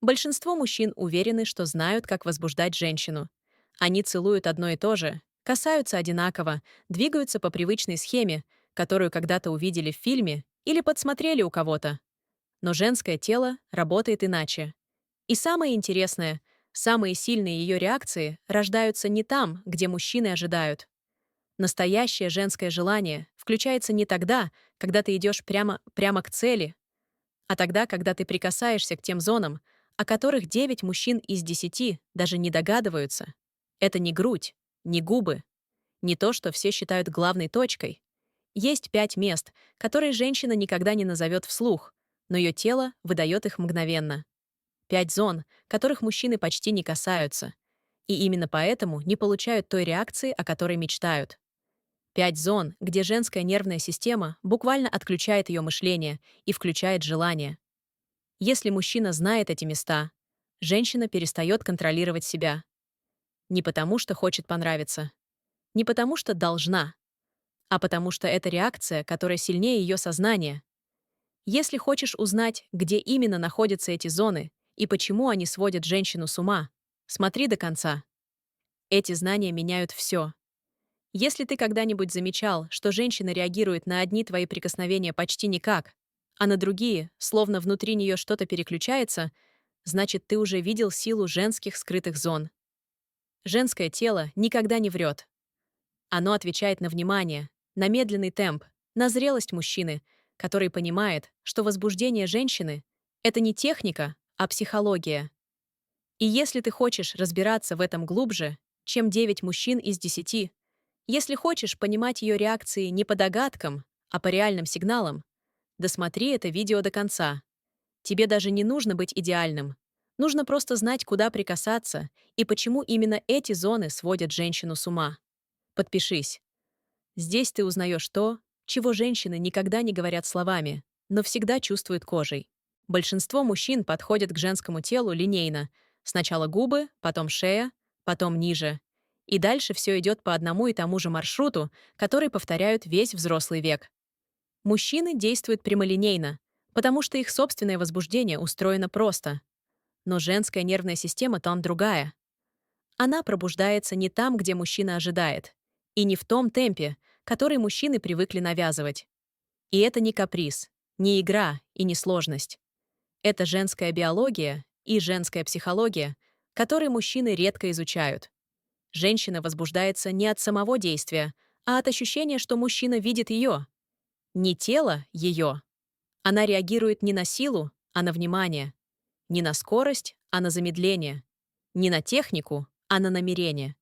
Большинство мужчин уверены, что знают, как возбуждать женщину. Они целуют одно и то же, касаются одинаково, двигаются по привычной схеме, которую когда-то увидели в фильме или подсмотрели у кого-то. Но женское тело работает иначе. И самое интересное, самые сильные ее реакции рождаются не там, где мужчины ожидают. Настоящее женское желание включается не тогда, когда ты идешь прямо к цели, а тогда, когда ты прикасаешься к тем зонам, о которых 9 мужчин из 10 даже не догадываются. Это не грудь, не губы, не то, что все считают главной точкой. Есть 5 мест, которые женщина никогда не назовет вслух, но ее тело выдает их мгновенно. 5 зон, которых мужчины почти не касаются. И именно поэтому не получают той реакции, о которой мечтают. 5 зон, где женская нервная система буквально отключает ее мышление и включает желание. Если мужчина знает эти места, женщина перестает контролировать себя. Не потому, что хочет понравиться, не потому, что должна, а потому что это реакция, которая сильнее ее сознания. Если хочешь узнать, где именно находятся эти зоны и почему они сводят женщину с ума, смотри до конца. Эти знания меняют все. Если ты когда-нибудь замечал, что женщина реагирует на одни твои прикосновения почти никак, а на другие, словно внутри нее что-то переключается, значит, ты уже видел силу женских скрытых зон. Женское тело никогда не врет. Оно отвечает на внимание, на медленный темп, на зрелость мужчины, который понимает, что возбуждение женщины — это не техника, а психология. И если ты хочешь разбираться в этом глубже, чем 9 мужчин из 10, если хочешь понимать ее реакции не по догадкам, а по реальным сигналам, досмотри это видео до конца. Тебе даже не нужно быть идеальным. Нужно просто знать, куда прикасаться и почему именно эти зоны сводят женщину с ума. Подпишись. Здесь ты узнаешь то, чего женщины никогда не говорят словами, но всегда чувствуют кожей. Большинство мужчин подходят к женскому телу линейно. Сначала губы, потом шея, потом ниже. И дальше все идет по одному и тому же маршруту, который повторяют весь взрослый век. Мужчины действуют прямолинейно, потому что их собственное возбуждение устроено просто. Но женская нервная система там другая. Она пробуждается не там, где мужчина ожидает, и не в том темпе, который мужчины привыкли навязывать. И это не каприз, не игра и не сложность. Это женская биология и женская психология, которые мужчины редко изучают. Женщина возбуждается не от самого действия, а от ощущения, что мужчина видит ее. Не тело ее. Она реагирует не на силу, а на внимание. Не на скорость, а на замедление. Не на технику, а на намерение.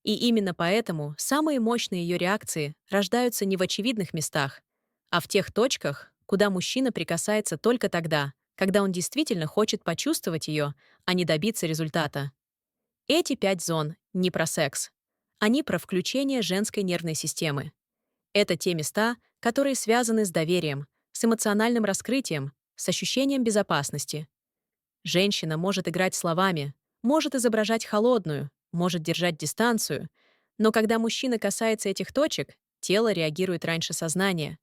И именно поэтому самые мощные ее реакции рождаются не в очевидных местах, а в тех точках, куда мужчина прикасается только тогда, когда он действительно хочет почувствовать ее, а не добиться результата. Эти 5 зон не про секс. Они про включение женской нервной системы. Это те места, которые связаны с доверием, с эмоциональным раскрытием, с ощущением безопасности. Женщина может играть словами, может изображать холодную, может держать дистанцию, но когда мужчина касается этих точек, тело реагирует раньше сознания.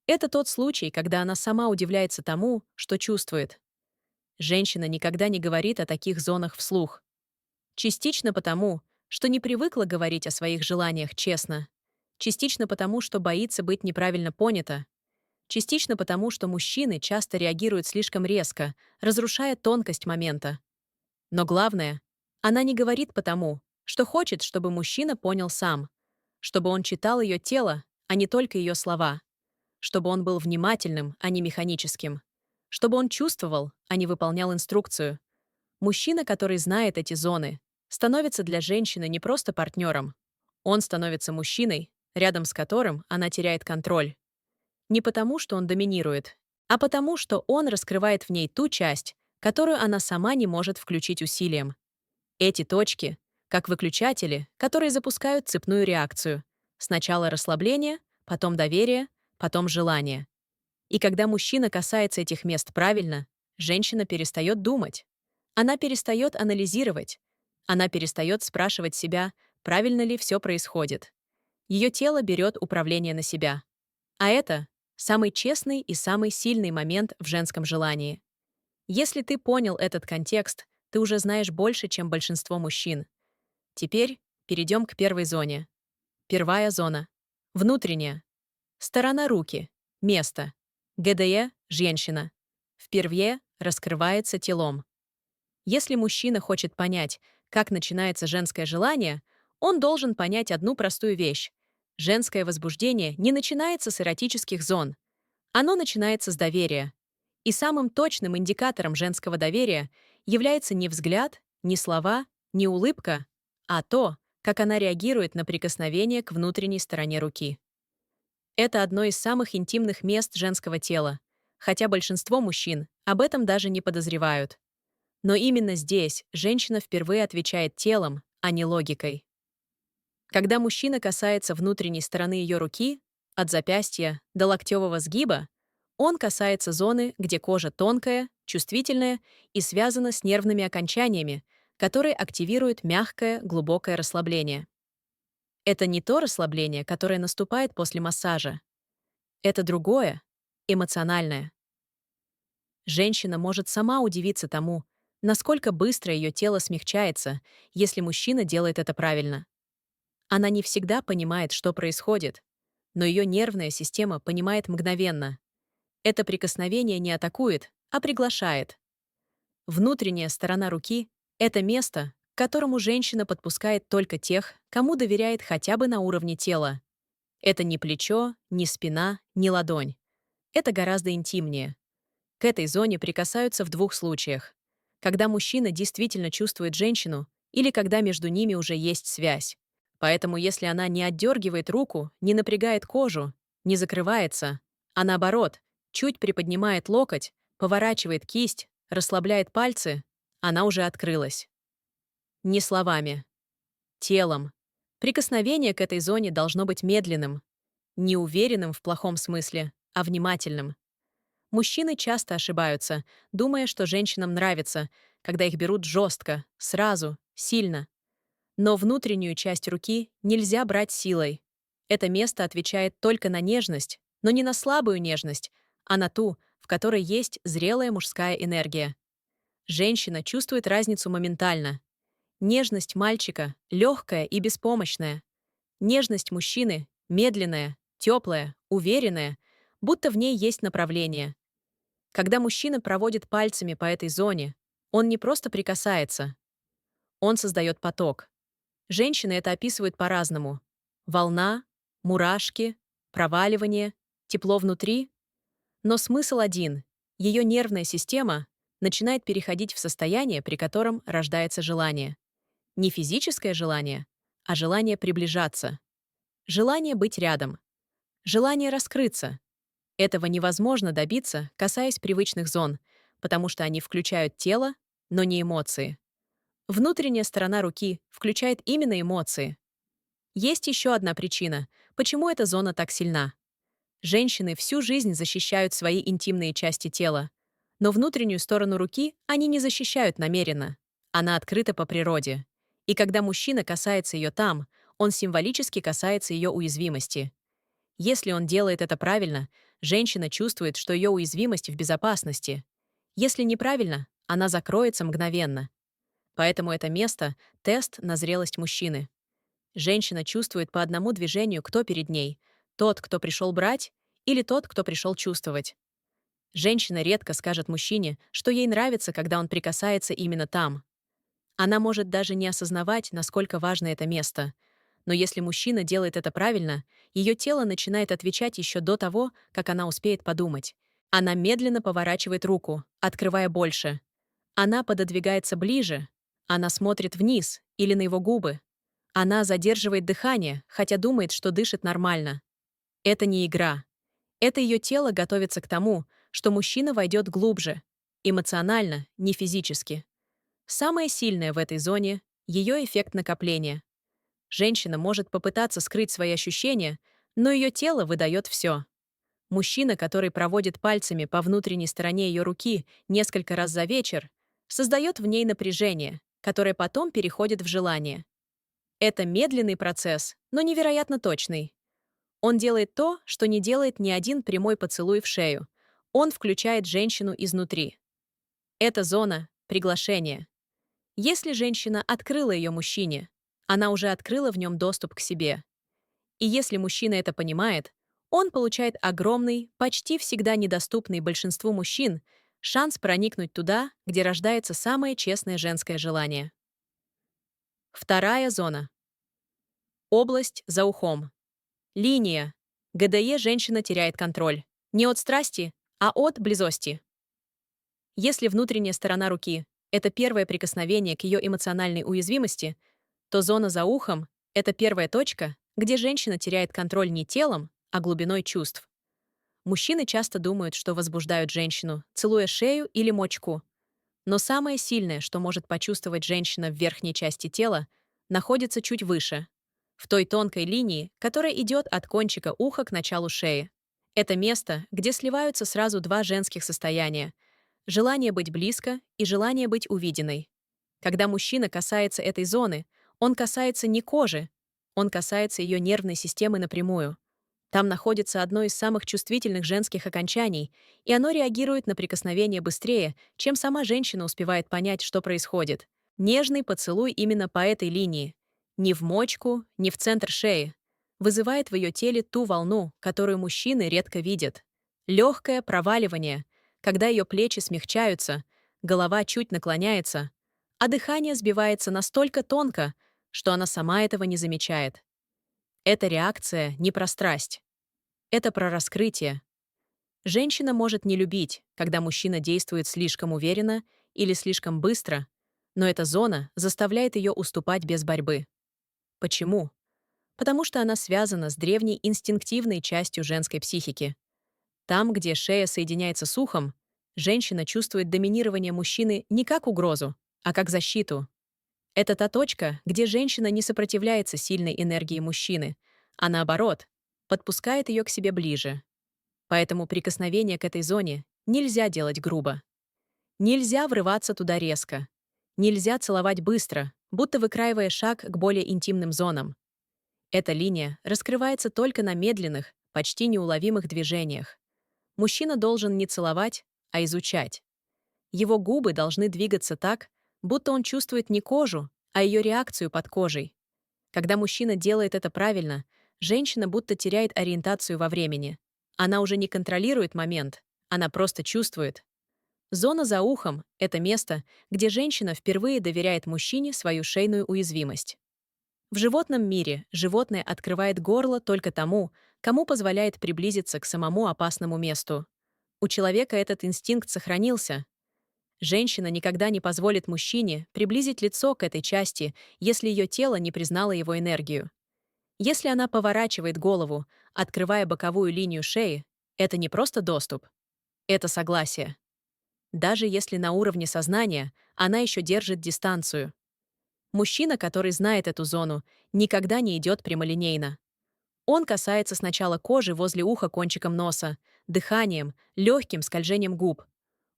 Это тот случай, когда она сама удивляется тому, что чувствует. Женщина никогда не говорит о таких зонах вслух. Частично потому, что не привыкла говорить о своих желаниях честно. Частично потому, что боится быть неправильно понята. Частично потому, что мужчины часто реагируют слишком резко, разрушая тонкость момента. Но главное, она не говорит потому, что хочет, чтобы мужчина понял сам, чтобы он читал ее тело, а не только ее слова, чтобы он был внимательным, а не механическим, чтобы он чувствовал, а не выполнял инструкцию. Мужчина, который знает эти зоны, становится для женщины не просто партнером. Он становится мужчиной, рядом с которым она теряет контроль. Не потому, что он доминирует, а потому, что он раскрывает в ней ту часть, которую она сама не может включить усилием. Эти точки, как выключатели, которые запускают цепную реакцию. Сначала расслабление, потом доверие, потом желание. И когда мужчина касается этих мест правильно, женщина перестает думать. Она перестает анализировать. Она перестает спрашивать себя, правильно ли все происходит. Ее тело берет управление на себя. А это самый честный и самый сильный момент в женском желании. Если ты понял этот контекст, ты уже знаешь больше, чем большинство мужчин. Теперь перейдем к первой зоне. Первая зона. Внутренняя. Сторона руки. Место. ГДЕ– женщина. Впервые раскрывается телом. Если мужчина хочет понять, как начинается женское желание, он должен понять одну простую вещь. Женское возбуждение не начинается с эротических зон. Оно начинается с доверия. И самым точным индикатором женского доверия является не взгляд, не слова, не улыбка, а то, как она реагирует на прикосновение к внутренней стороне руки. Это одно из самых интимных мест женского тела, хотя большинство мужчин об этом даже не подозревают. Но именно здесь женщина впервые отвечает телом, а не логикой. Когда мужчина касается внутренней стороны ее руки, от запястья до локтевого сгиба, он касается зоны, где кожа тонкая, чувствительная и связана с нервными окончаниями, которые активируют мягкое, глубокое расслабление. Это не то расслабление, которое наступает после массажа. Это другое, эмоциональное. Женщина может сама удивиться тому, насколько быстро ее тело смягчается, если мужчина делает это правильно. Она не всегда понимает, что происходит, но ее нервная система понимает мгновенно. Это прикосновение не атакует, а приглашает. Внутренняя сторона руки– это место, к которому женщина подпускает только тех, кому доверяет хотя бы на уровне тела. Это не плечо, не спина, не ладонь. Это гораздо интимнее. К этой зоне прикасаются в двух случаях. Когда мужчина действительно чувствует женщину или когда между ними уже есть связь. Поэтому если она не отдергивает руку, не напрягает кожу, не закрывается, а наоборот, чуть приподнимает локоть, поворачивает кисть, расслабляет пальцы, она уже открылась. Не словами, телом. Прикосновение к этой зоне должно быть медленным, не уверенным в плохом смысле, а внимательным. Мужчины часто ошибаются, думая, что женщинам нравится, когда их берут жестко, сразу, сильно. Но внутреннюю часть руки нельзя брать силой. Это место отвечает только на нежность, но не на слабую нежность, а на ту, в которой есть зрелая мужская энергия. Женщина чувствует разницу моментально. Нежность мальчика легкая и беспомощная. Нежность мужчины медленная, теплая, уверенная, будто в ней есть направление. Когда мужчина проводит пальцами по этой зоне, он не просто прикасается, он создает поток. Женщины это описывают по-разному. Волна, мурашки, проваливание, тепло внутри. Но смысл один. Ее нервная система начинает переходить в состояние, при котором рождается желание. Не физическое желание, а желание приближаться. Желание быть рядом. Желание раскрыться. Этого невозможно добиться, касаясь привычных зон, потому что они включают тело, но не эмоции. Внутренняя сторона руки включает именно эмоции. Есть еще одна причина, почему эта зона так сильна. Женщины всю жизнь защищают свои интимные части тела, но внутреннюю сторону руки они не защищают намеренно. Она открыта по природе. И когда мужчина касается ее там, он символически касается ее уязвимости. Если он делает это правильно, женщина чувствует, что ее уязвимость в безопасности. Если неправильно, она закроется мгновенно. Поэтому это место– тест на зрелость мужчины. Женщина чувствует по одному движению, кто перед ней– тот, кто пришел брать, или тот, кто пришел чувствовать. Женщина редко скажет мужчине, что ей нравится, когда он прикасается именно там. Она может даже не осознавать, насколько важно это место. Но если мужчина делает это правильно, ее тело начинает отвечать еще до того, как она успеет подумать. Она медленно поворачивает руку, открывая больше. Она пододвигается ближе. Она смотрит вниз или на его губы. Она задерживает дыхание, хотя думает, что дышит нормально. Это не игра. Это ее тело готовится к тому, что мужчина войдет глубже. Эмоционально, не физически. Самое сильное в этой зоне– ее эффект накопления. Женщина может попытаться скрыть свои ощущения, но ее тело выдает все. Мужчина, который проводит пальцами по внутренней стороне ее руки несколько раз за вечер, создает в ней напряжение, которое потом переходит в желание. Это медленный процесс, но невероятно точный. Он делает то, что не делает ни один прямой поцелуй в шею. Он включает женщину изнутри. Это зона приглашения. Если женщина открыла ее мужчине, она уже открыла в нем доступ к себе. И если мужчина это понимает, он получает огромный, почти всегда недоступный большинству мужчин, шанс проникнуть туда, где рождается самое честное женское желание. Вторая зона. Область за ухом. Линия. ГДЕ женщина теряет контроль. Не от страсти, а от близости. Если внутренняя сторона руки — это первое прикосновение к ее эмоциональной уязвимости, то зона за ухом — это первая точка, где женщина теряет контроль не телом, а глубиной чувств. Мужчины часто думают, что возбуждают женщину, целуя шею или мочку. Но самое сильное, что может почувствовать женщина в верхней части тела, находится чуть выше, в той тонкой линии, которая идет от кончика уха к началу шеи. Это место, где сливаются сразу два женских состояния — желание быть близко и желание быть увиденной. Когда мужчина касается этой зоны, он касается не кожи, он касается ее нервной системы напрямую. Там находится одно из самых чувствительных женских окончаний, и оно реагирует на прикосновение быстрее, чем сама женщина успевает понять, что происходит. Нежный поцелуй именно по этой линии, ни в мочку, ни в центр шеи, вызывает в ее теле ту волну, которую мужчины редко видят. Легкое проваливание, когда ее плечи смягчаются, голова чуть наклоняется, а дыхание сбивается настолько тонко, что она сама этого не замечает. Эта реакция не про страсть. Это про раскрытие. Женщина может не любить, когда мужчина действует слишком уверенно или слишком быстро, но эта зона заставляет ее уступать без борьбы. Почему? Потому что она связана с древней инстинктивной частью женской психики. Там, где шея соединяется с ухом, женщина чувствует доминирование мужчины не как угрозу, а как защиту. Это та точка, где женщина не сопротивляется сильной энергии мужчины, а наоборот, подпускает ее к себе ближе. Поэтому прикосновение к этой зоне нельзя делать грубо. Нельзя врываться туда резко. Нельзя целовать быстро, будто выкраивая шаг к более интимным зонам. Эта линия раскрывается только на медленных, почти неуловимых движениях. Мужчина должен не целовать, а изучать. Его губы должны двигаться так, будто он чувствует не кожу, а ее реакцию под кожей. Когда мужчина делает это правильно, женщина будто теряет ориентацию во времени. Она уже не контролирует момент, она просто чувствует. Зона за ухом — это место, где женщина впервые доверяет мужчине свою шейную уязвимость. В животном мире животное открывает горло только тому, кому позволяет приблизиться к самому опасному месту. У человека этот инстинкт сохранился. Женщина никогда не позволит мужчине приблизить лицо к этой части, если ее тело не признало его энергию. Если она поворачивает голову, открывая боковую линию шеи, это не просто доступ, это согласие. Даже если на уровне сознания она еще держит дистанцию. Мужчина, который знает эту зону, никогда не идет прямолинейно. Он касается сначала кожи возле уха кончиком носа, дыханием, легким скольжением губ.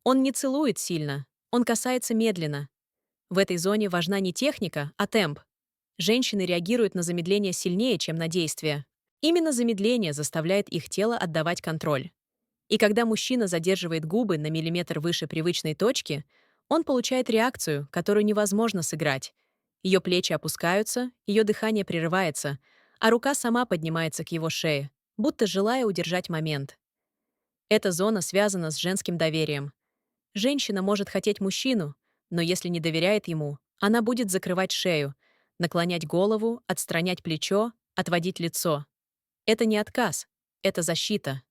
Он не целует сильно, он касается медленно. В этой зоне важна не техника, а темп. Женщины реагируют на замедление сильнее, чем на действие. Именно замедление заставляет их тело отдавать контроль. И когда мужчина задерживает губы на миллиметр выше привычной точки, он получает реакцию, которую невозможно сыграть. Ее плечи опускаются, ее дыхание прерывается, а рука сама поднимается к его шее, будто желая удержать момент. Эта зона связана с женским доверием. Женщина может хотеть мужчину, но если не доверяет ему, она будет закрывать шею, наклонять голову, отстранять плечо, отводить лицо. Это не отказ, это защита.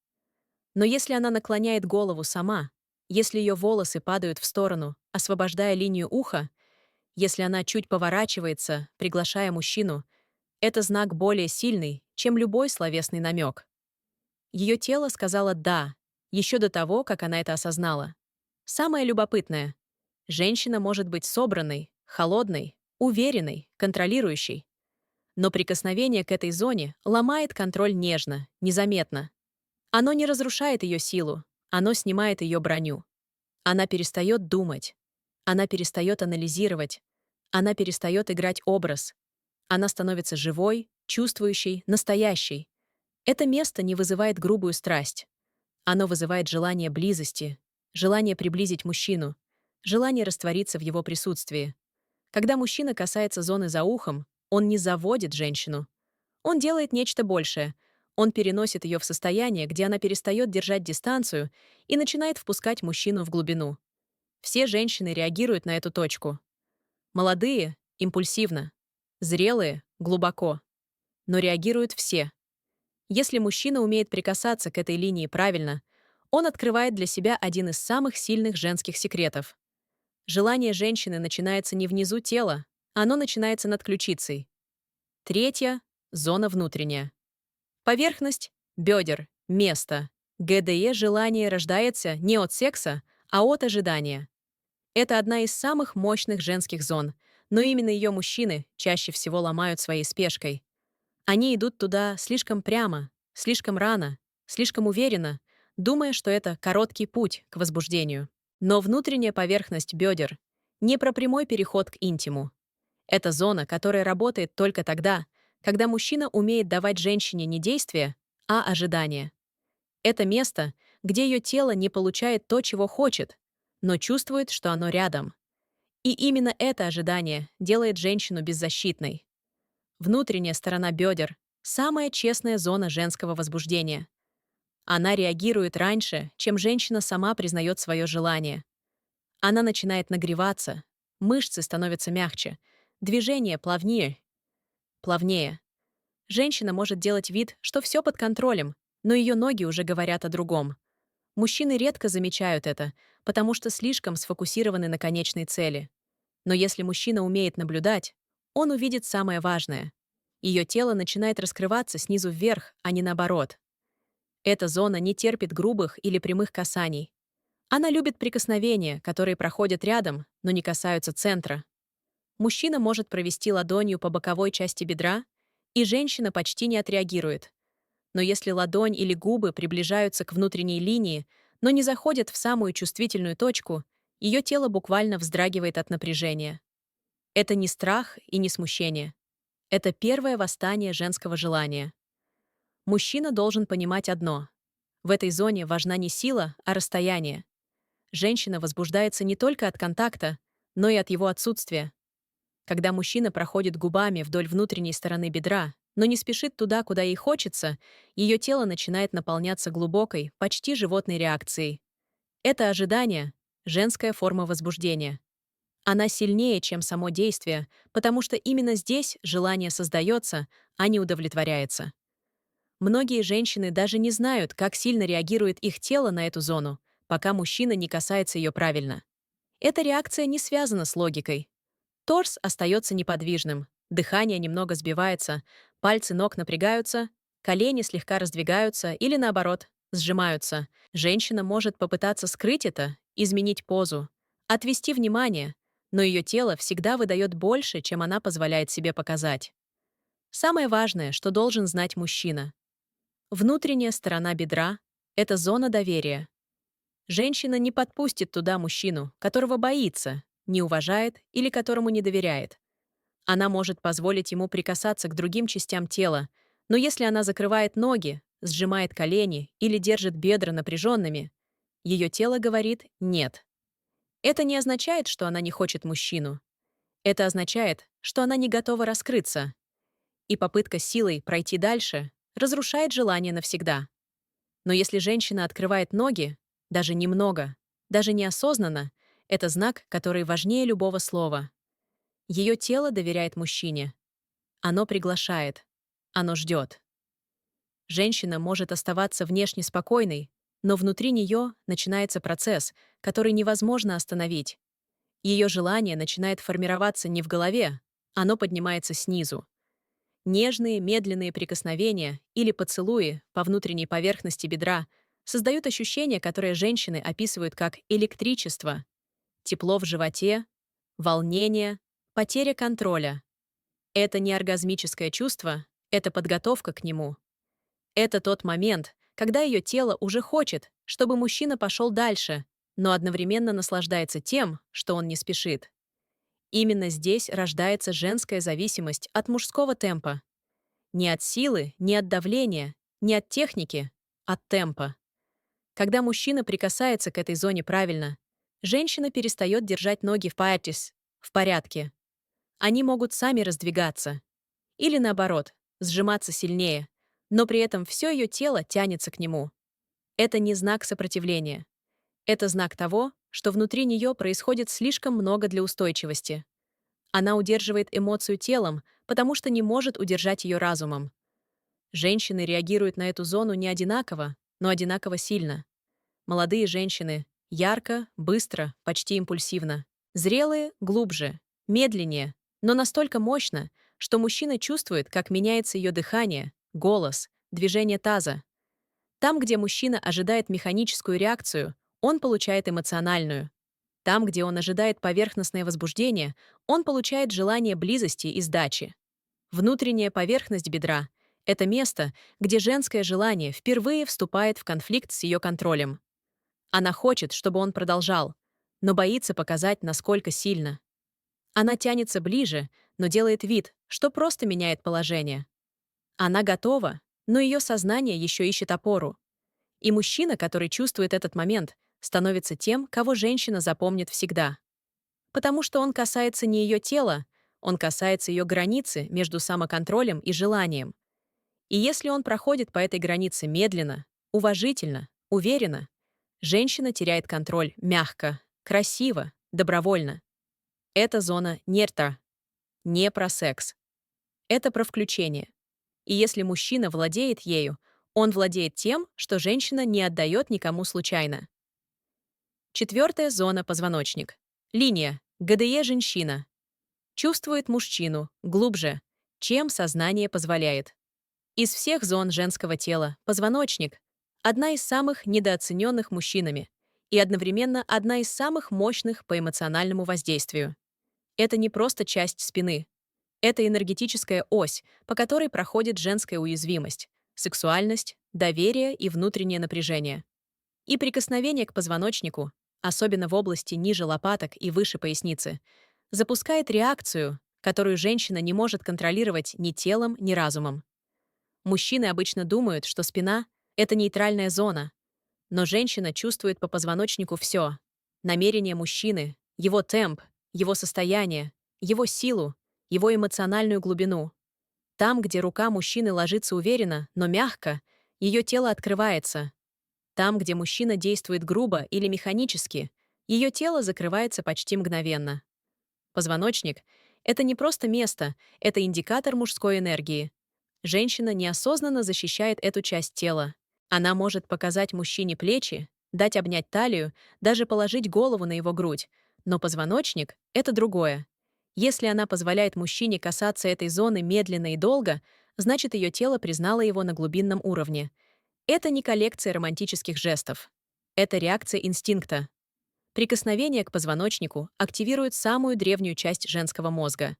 Но если она наклоняет голову сама, если ее волосы падают в сторону, освобождая линию уха, если она чуть поворачивается, приглашая мужчину, это знак более сильный, чем любой словесный намек. Ее тело сказало «да», еще до того, как она это осознала. Самое любопытное — женщина может быть собранной, холодной, уверенной, контролирующей. Но прикосновение к этой зоне ломает контроль нежно, незаметно. Оно не разрушает ее силу, оно снимает ее броню. Она перестает думать, она перестает анализировать, она перестает играть образ. Она становится живой, чувствующей, настоящей. Это место не вызывает грубую страсть. Оно вызывает желание близости, желание приблизить мужчину. Желание раствориться в его присутствии. Когда мужчина касается зоны за ухом, он не заводит женщину. Он делает нечто большее. Он переносит ее в состояние, где она перестает держать дистанцию и начинает впускать мужчину в глубину. Все женщины реагируют на эту точку. Молодые — импульсивно, зрелые — глубоко. Но реагируют все. Если мужчина умеет прикасаться к этой линии правильно, он открывает для себя один из самых сильных женских секретов. Желание женщины начинается не внизу тела, оно начинается над ключицей. Третья — зона внутренняя. Поверхность — бедер, место. ГДЕ желание рождается не от секса, а от ожидания. Это одна из самых мощных женских зон, но именно ее мужчины чаще всего ломают своей спешкой. Они идут туда слишком прямо, слишком рано, слишком уверенно, думая, что это короткий путь к возбуждению. Но внутренняя поверхность бедер — не про прямой переход к интиму. Это зона, которая работает только тогда, когда мужчина умеет давать женщине не действие, а ожидание. Это место, где ее тело не получает то, чего хочет, но чувствует, что оно рядом. И именно это ожидание делает женщину беззащитной. Внутренняя сторона бедер — самая честная зона женского возбуждения. Она реагирует раньше, чем женщина сама признает свое желание. Она начинает нагреваться, мышцы становятся мягче, движение плавнее. Женщина может делать вид, что все под контролем, но ее ноги уже говорят о другом. Мужчины редко замечают это, потому что слишком сфокусированы на конечной цели. Но если мужчина умеет наблюдать, он увидит самое важное. Ее тело начинает раскрываться снизу вверх, а не наоборот. Эта зона не терпит грубых или прямых касаний. Она любит прикосновения, которые проходят рядом, но не касаются центра. Мужчина может провести ладонью по боковой части бедра, и женщина почти не отреагирует. Но если ладонь или губы приближаются к внутренней линии, но не заходят в самую чувствительную точку, ее тело буквально вздрагивает от напряжения. Это не страх и не смущение. Это первое восстание женского желания. Мужчина должен понимать одно. В этой зоне важна не сила, а расстояние. Женщина возбуждается не только от контакта, но и от его отсутствия. Когда мужчина проходит губами вдоль внутренней стороны бедра, но не спешит туда, куда ей хочется, ее тело начинает наполняться глубокой, почти животной реакцией. Это ожидание — женская форма возбуждения. Она сильнее, чем само действие, потому что именно здесь желание создается, а не удовлетворяется. Многие женщины даже не знают, как сильно реагирует их тело на эту зону, пока мужчина не касается ее правильно. Эта реакция не связана с логикой. Торс остается неподвижным, дыхание немного сбивается, пальцы ног напрягаются, колени слегка раздвигаются или, наоборот, сжимаются. Женщина может попытаться скрыть это, изменить позу, отвести внимание, но ее тело всегда выдает больше, чем она позволяет себе показать. Самое важное, что должен знать мужчина. Внутренняя сторона бедра — это зона доверия. Женщина не подпустит туда мужчину, которого боится, не уважает или которому не доверяет. Она может позволить ему прикасаться к другим частям тела, но если она закрывает ноги, сжимает колени или держит бедра напряженными, ее тело говорит «нет». Это не означает, что она не хочет мужчину. Это означает, что она не готова раскрыться. И попытка силой пройти дальше разрушает желание навсегда. Но если женщина открывает ноги, даже немного, даже неосознанно, это знак, который важнее любого слова. Ее тело доверяет мужчине. Оно приглашает. Оно ждет. Женщина может оставаться внешне спокойной, но внутри нее начинается процесс, который невозможно остановить. Ее желание начинает формироваться не в голове, оно поднимается снизу. Нежные, медленные прикосновения или поцелуи по внутренней поверхности бедра создают ощущение, которое женщины описывают как электричество, тепло в животе, волнение, потеря контроля. Это не оргазмическое чувство, это подготовка к нему. Это тот момент, когда ее тело уже хочет, чтобы мужчина пошел дальше, но одновременно наслаждается тем, что он не спешит. Именно здесь рождается женская зависимость от мужского темпа. Не от силы, не от давления, не от техники, от темпа. Когда мужчина прикасается к этой зоне правильно, Женщина перестает держать ноги в порядке. Они могут сами раздвигаться. Или наоборот, сжиматься сильнее, но при этом все ее тело тянется к нему. Это не знак сопротивления. Это знак того, что внутри нее происходит слишком много для устойчивости. Она удерживает эмоцию телом, потому что не может удержать ее разумом. Женщины реагируют на эту зону не одинаково, но одинаково сильно. Молодые женщины — ярко, быстро, почти импульсивно. Зрелые — глубже, медленнее, но настолько мощно, что мужчина чувствует, как меняется ее дыхание, голос, движение таза. Там, где мужчина ожидает механическую реакцию, он получает эмоциональную. Там, где он ожидает поверхностное возбуждение, он получает желание близости и сдачи. Внутренняя поверхность бедра — это место, где женское желание впервые вступает в конфликт с ее контролем. Она хочет, чтобы он продолжал, но боится показать, насколько сильно. Она тянется ближе, но делает вид, что просто меняет положение. Она готова, но ее сознание еще ищет опору. И мужчина, который чувствует этот момент, становится тем, кого женщина запомнит всегда. Потому что он касается не ее тела, он касается ее границы между самоконтролем и желанием. И если он проходит по этой границе медленно, уважительно, уверенно, женщина теряет контроль мягко, красиво, добровольно. Это зона нерта, не про секс. Это про включение. И если мужчина владеет ею, он владеет тем, что женщина не отдает никому случайно. Четвертая зона — позвоночник. Линия ГДЕ женщина. Чувствует мужчину глубже, чем сознание позволяет. Из всех зон женского тела позвоночник — одна из самых недооцененных мужчинами и одновременно одна из самых мощных по эмоциональному воздействию. Это не просто часть спины. Это энергетическая ось, по которой проходит женская уязвимость, сексуальность, доверие и внутреннее напряжение. И прикосновение к позвоночнику, особенно в области ниже лопаток и выше поясницы, запускает реакцию, которую женщина не может контролировать ни телом, ни разумом. Мужчины обычно думают, что спина — это нейтральная зона, но женщина чувствует по позвоночнику все: намерение мужчины, его темп, его состояние, его силу, его эмоциональную глубину. Там, где рука мужчины ложится уверенно, но мягко, ее тело открывается. Там, где мужчина действует грубо или механически, ее тело закрывается почти мгновенно. Позвоночник — это не просто место, это индикатор мужской энергии. Женщина неосознанно защищает эту часть тела. Она может показать мужчине плечи, дать обнять талию, даже положить голову на его грудь. Но позвоночник — это другое. Если она позволяет мужчине касаться этой зоны медленно и долго, значит, ее тело признало его на глубинном уровне. Это не коллекция романтических жестов. Это реакция инстинкта. Прикосновение к позвоночнику активирует самую древнюю часть женского мозга.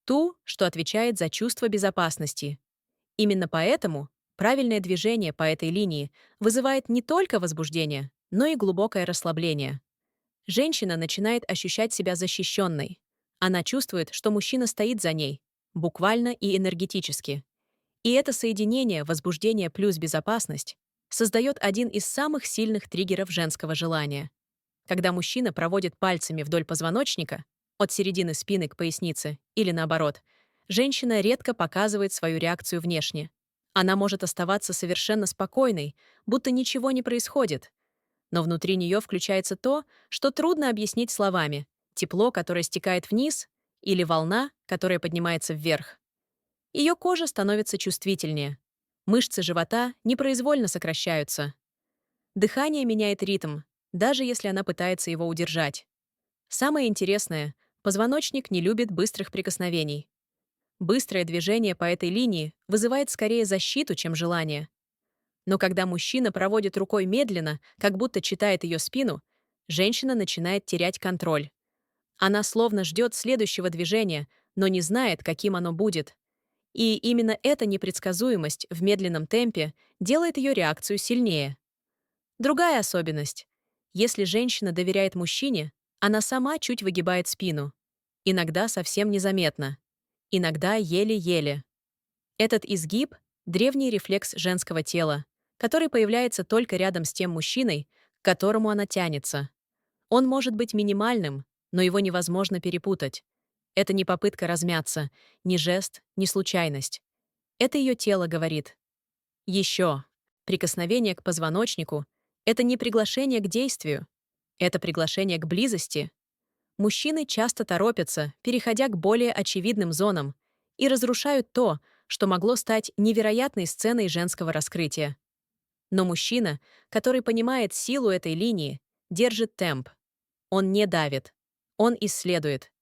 Ту, что отвечает за чувство безопасности. Именно поэтому правильное движение по этой линии вызывает не только возбуждение, но и глубокое расслабление. Женщина начинает ощущать себя защищенной. Она чувствует, что мужчина стоит за ней, буквально и энергетически. И это соединение возбуждения плюс безопасность создает один из самых сильных триггеров женского желания. Когда мужчина проводит пальцами вдоль позвоночника, от середины спины к пояснице или наоборот, женщина редко показывает свою реакцию внешне. Она может оставаться совершенно спокойной, будто ничего не происходит. Но внутри нее включается то, что трудно объяснить словами: тепло, которое стекает вниз, или волна, которая поднимается вверх. Ее кожа становится чувствительнее. Мышцы живота непроизвольно сокращаются. Дыхание меняет ритм, даже если она пытается его удержать. Самое интересное — позвоночник не любит быстрых прикосновений. Быстрое движение по этой линии вызывает скорее защиту, чем желание. Но когда мужчина проводит рукой медленно, как будто читает ее спину, женщина начинает терять контроль. Она словно ждет следующего движения, но не знает, каким оно будет. И именно эта непредсказуемость в медленном темпе делает ее реакцию сильнее. Другая особенность. Если женщина доверяет мужчине, она сама чуть выгибает спину. Иногда совсем незаметно. Иногда еле-еле. Этот изгиб — древний рефлекс женского тела, который появляется только рядом с тем мужчиной, к которому она тянется. Он может быть минимальным, но его невозможно перепутать. Это не попытка размяться, ни жест, ни случайность. Это ее тело говорит. Еще. Прикосновение к позвоночнику — это не приглашение к действию, это приглашение к близости. Мужчины часто торопятся, переходя к более очевидным зонам, и разрушают то, что могло стать невероятной сценой женского раскрытия. Но мужчина, который понимает силу этой линии, держит темп. Он не давит. Он исследует.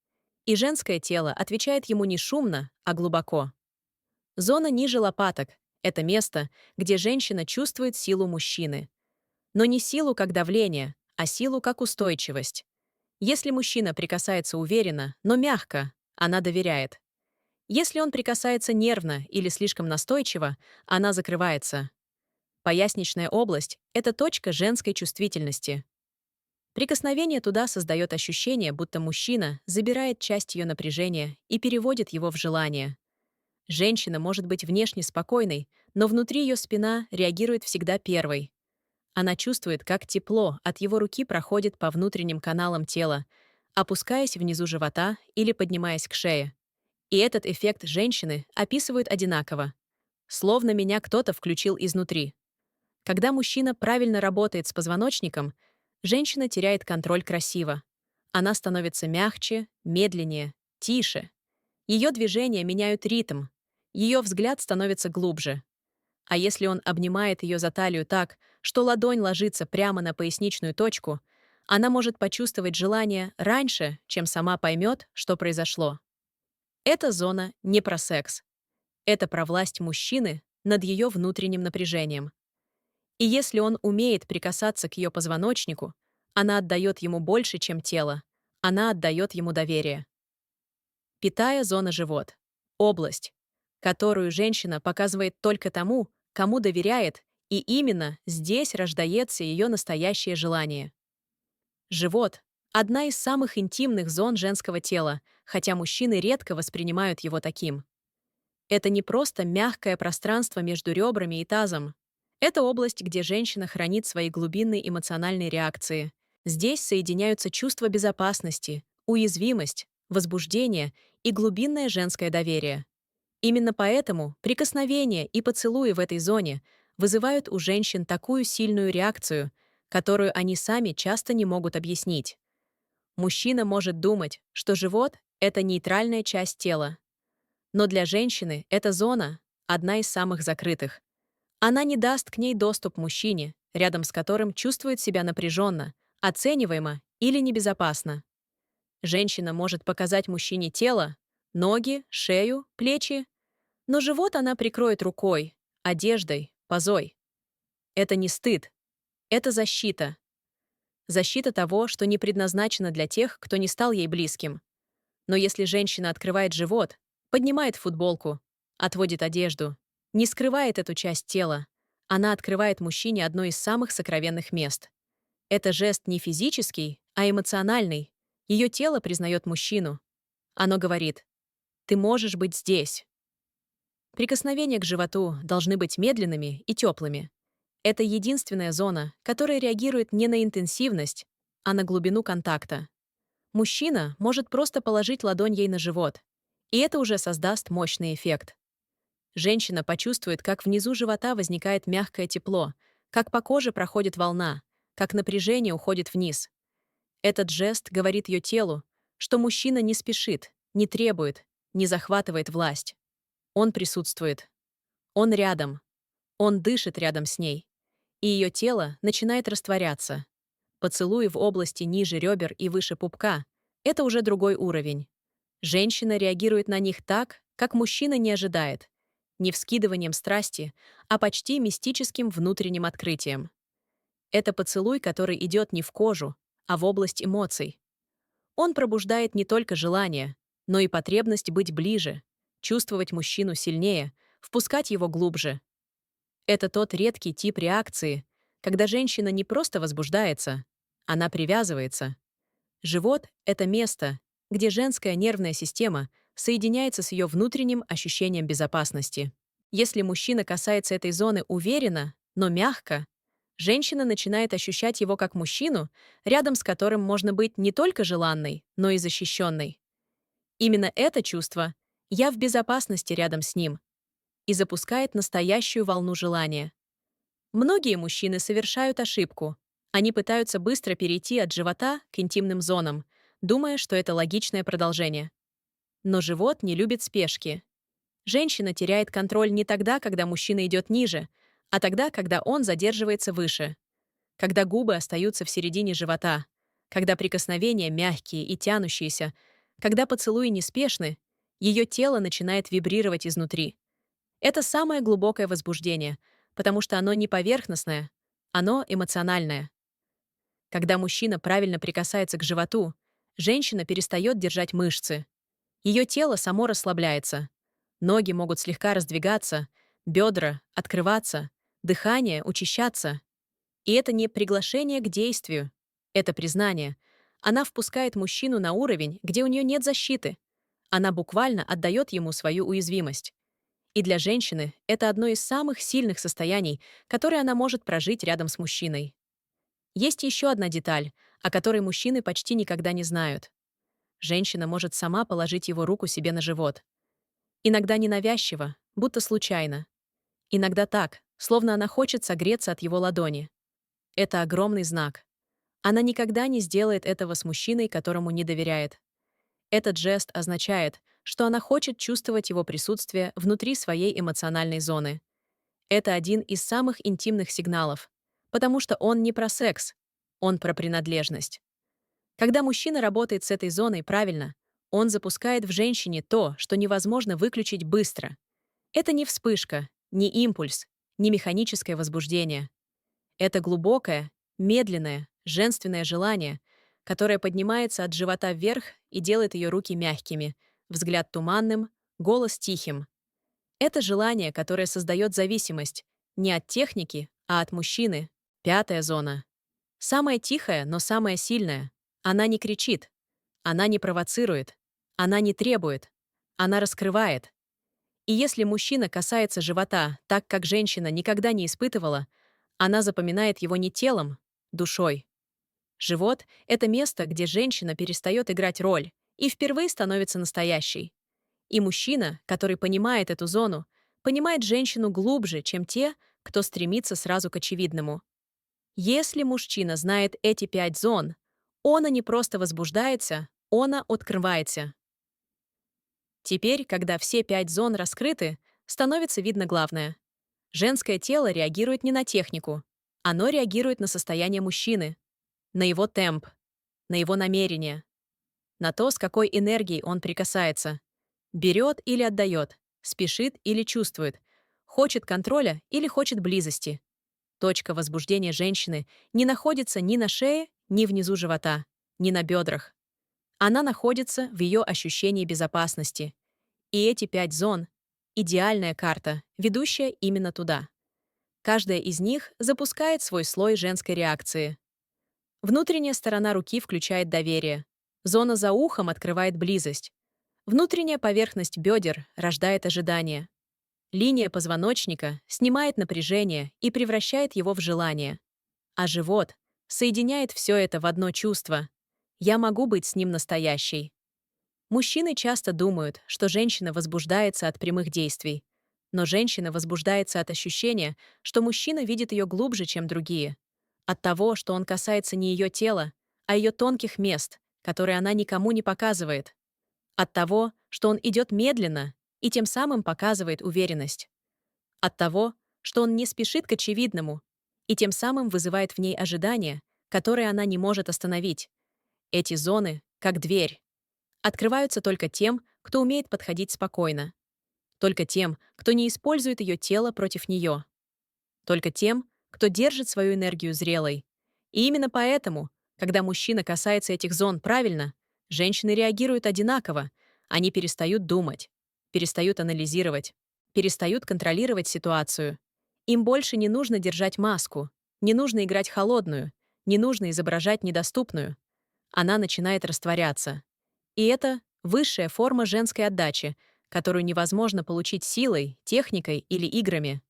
И женское тело отвечает ему не шумно, а глубоко. Зона ниже лопаток — это место, где женщина чувствует силу мужчины. Но не силу как давление, а силу как устойчивость. Если мужчина прикасается уверенно, но мягко, она доверяет. Если он прикасается нервно или слишком настойчиво, она закрывается. Поясничная область — это точка женской чувствительности. Прикосновение туда создает ощущение, будто мужчина забирает часть ее напряжения и переводит его в желание. Женщина может быть внешне спокойной, но внутри ее спина реагирует всегда первой. Она чувствует, как тепло от его руки проходит по внутренним каналам тела, опускаясь внизу живота или поднимаясь к шее. И этот эффект женщины описывают одинаково. Словно меня кто-то включил изнутри. Когда мужчина правильно работает с позвоночником, женщина теряет контроль красиво. Она становится мягче, медленнее, тише. Ее движения меняют ритм. Ее взгляд становится глубже. А если он обнимает ее за талию так, что ладонь ложится прямо на поясничную точку, она может почувствовать желание раньше, чем сама поймет, что произошло. Эта зона не про секс. Это про власть мужчины над ее внутренним напряжением. И если он умеет прикасаться к ее позвоночнику, она отдает ему больше, чем тело. Она отдает ему доверие. Питая зона живот. Область, которую женщина показывает только тому, кому доверяет, и именно здесь рождается ее настоящее желание. Живот — одна из самых интимных зон женского тела, хотя мужчины редко воспринимают его таким. Это не просто мягкое пространство между ребрами и тазом. Это область, где женщина хранит свои глубинные эмоциональные реакции. Здесь соединяются чувство безопасности, уязвимость, возбуждение и глубинное женское доверие. Именно поэтому прикосновения и поцелуи в этой зоне вызывают у женщин такую сильную реакцию, которую они сами часто не могут объяснить. Мужчина может думать, что живот — это нейтральная часть тела. Но для женщины эта зона — одна из самых закрытых. Она не даст к ней доступ мужчине, рядом с которым чувствует себя напряженно, оцениваемо или небезопасно. Женщина может показать мужчине тело, ноги, шею, плечи, но живот она прикроет рукой, одеждой, позой. Это не стыд, это защита. Защита того, что не предназначено для тех, кто не стал ей близким. Но если женщина открывает живот, поднимает футболку, отводит одежду, не скрывает эту часть тела, она открывает мужчине одно из самых сокровенных мест. Это жест не физический, а эмоциональный. Ее тело признает мужчину. Оно говорит: «Ты можешь быть здесь». Прикосновения к животу должны быть медленными и теплыми. Это единственная зона, которая реагирует не на интенсивность, а на глубину контакта. Мужчина может просто положить ладонь ей на живот, и это уже создаст мощный эффект. Женщина почувствует, как внизу живота возникает мягкое тепло, как по коже проходит волна, как напряжение уходит вниз. Этот жест говорит ее телу, что мужчина не спешит, не требует, не захватывает власть. Он присутствует. Он рядом. Он дышит рядом с ней. И ее тело начинает растворяться. Поцелуи в области ниже ребер и выше пупка — это уже другой уровень. Женщина реагирует на них так, как мужчина не ожидает. Не вскидыванием страсти, а почти мистическим внутренним открытием. Это поцелуй, который идет не в кожу, а в область эмоций. Он пробуждает не только желание, но и потребность быть ближе, чувствовать мужчину сильнее, впускать его глубже. Это тот редкий тип реакции, когда женщина не просто возбуждается, она привязывается. Живот — это место, где женская нервная система соединяется с ее внутренним ощущением безопасности. Если мужчина касается этой зоны уверенно, но мягко, Женщина начинает ощущать его как мужчину, рядом с которым можно быть не только желанной, но и защищенной. Именно это чувство «я в безопасности рядом с ним» и запускает настоящую волну желания. Многие мужчины совершают ошибку. Они пытаются быстро перейти от живота к интимным зонам, думая, что это логичное продолжение. Но живот не любит спешки. Женщина теряет контроль не тогда, когда мужчина идет ниже, а тогда, когда он задерживается выше, когда губы остаются в середине живота, когда прикосновения мягкие и тянущиеся, когда поцелуи неспешны, ее тело начинает вибрировать изнутри. Это самое глубокое возбуждение, потому что оно не поверхностное, оно эмоциональное. Когда мужчина правильно прикасается к животу, женщина перестает держать мышцы. Ее тело само расслабляется. Ноги могут слегка раздвигаться, бедра открываться, дыхание учащаться. И это не приглашение к действию, это признание. Она впускает мужчину на уровень, где у нее нет защиты. Она буквально отдает ему свою уязвимость. И для женщины это одно из самых сильных состояний, которые она может прожить рядом с мужчиной. Есть еще одна деталь, о которой мужчины почти никогда не знают. Женщина может сама положить его руку себе на живот. Иногда ненавязчиво, будто случайно. Иногда так, словно она хочет согреться от его ладони. Это огромный знак. Она никогда не сделает этого с мужчиной, которому не доверяет. Этот жест означает, что она хочет чувствовать его присутствие внутри своей эмоциональной зоны. Это один из самых интимных сигналов, потому что он не про секс, он про принадлежность. Когда мужчина работает с этой зоной правильно, он запускает в женщине то, что невозможно выключить быстро. Это не вспышка, не импульс, не механическое возбуждение. Это глубокое, медленное, женственное желание, которое поднимается от живота вверх и делает ее руки мягкими, взгляд туманным, голос тихим. Это желание, которое создает зависимость не от техники, а от мужчины. Пятая зона. Самая тихая, но самая сильная. Она не кричит, она не провоцирует, она не требует, она раскрывает. И если мужчина касается живота так, как женщина никогда не испытывала, она запоминает его не телом, душой. Живот — это место, где женщина перестает играть роль и впервые становится настоящей. И мужчина, который понимает эту зону, понимает женщину глубже, чем те, кто стремится сразу к очевидному. Если мужчина знает эти 5 зон, он не просто возбуждается, он открывается. Теперь, когда все 5 зон раскрыты, становится видно главное. Женское тело реагирует не на технику. Оно реагирует на состояние мужчины, на его темп, на его намерение, на то, с какой энергией он прикасается. Берет или отдает, спешит или чувствует, хочет контроля или хочет близости. Точка возбуждения женщины не находится ни на шее, ни внизу живота, ни на бедрах. Она находится в ее ощущении безопасности. И эти 5 зон — идеальная карта, ведущая именно туда. Каждая из них запускает свой слой женской реакции. Внутренняя сторона руки включает доверие. Зона за ухом открывает близость. Внутренняя поверхность бедер рождает ожидание. Линия позвоночника снимает напряжение и превращает его в желание. А живот соединяет все это в одно чувство. Я могу быть с ним настоящей. Мужчины часто думают, что женщина возбуждается от прямых действий. Но женщина возбуждается от ощущения, что мужчина видит ее глубже, чем другие. От того, что он касается не ее тела, а ее тонких мест, которые она никому не показывает. От того, что он идет медленно и тем самым показывает уверенность. От того, что он не спешит к очевидному и тем самым вызывает в ней ожидание, которое она не может остановить. Эти зоны, как дверь, открываются только тем, кто умеет подходить спокойно. Только тем, кто не использует ее тело против нее. Только тем, кто держит свою энергию зрелой. И именно поэтому, когда мужчина касается этих зон правильно, женщины реагируют одинаково. Они перестают думать, перестают анализировать, перестают контролировать ситуацию. Им больше не нужно держать маску, не нужно играть холодную, не нужно изображать недоступную. Она начинает растворяться. И это высшая форма женской отдачи, которую невозможно получить силой, техникой или играми.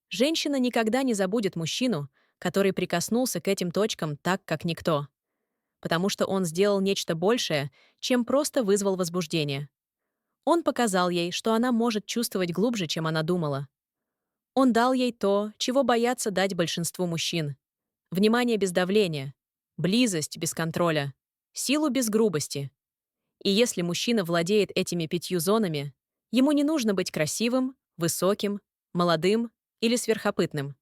Женщина никогда не забудет мужчину, который прикоснулся к этим точкам так, как никто. Потому что он сделал нечто большее, чем просто вызвал возбуждение. Он показал ей, что она может чувствовать глубже, чем она думала. Он дал ей то, чего боятся дать большинству мужчин. Внимание без давления, близость без контроля, силу без грубости. И если мужчина владеет этими 5 зонами, ему не нужно быть красивым, высоким, молодым или сверхопытным.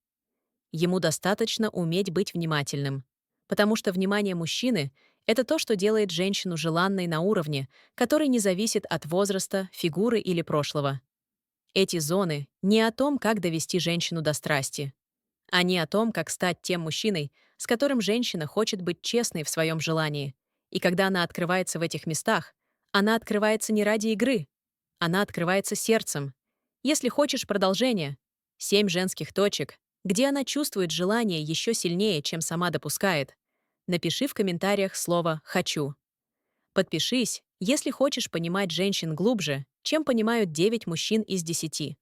Ему достаточно уметь быть внимательным. Потому что внимание мужчины — это то, что делает женщину желанной на уровне, который не зависит от возраста, фигуры или прошлого. Эти зоны не о том, как довести женщину до страсти. Они о том, как стать тем мужчиной, с которым женщина хочет быть честной в своем желании. И когда она открывается в этих местах, она открывается не ради игры, она открывается сердцем. Если хочешь продолжение, 7 женских точек, где она чувствует желание еще сильнее, чем сама допускает, напиши в комментариях слово «хочу». Подпишись, если хочешь понимать женщин глубже, чем понимают 9 мужчин из 10.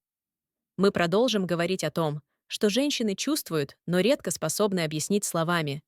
Мы продолжим говорить о том, что женщины чувствуют, но редко способны объяснить словами,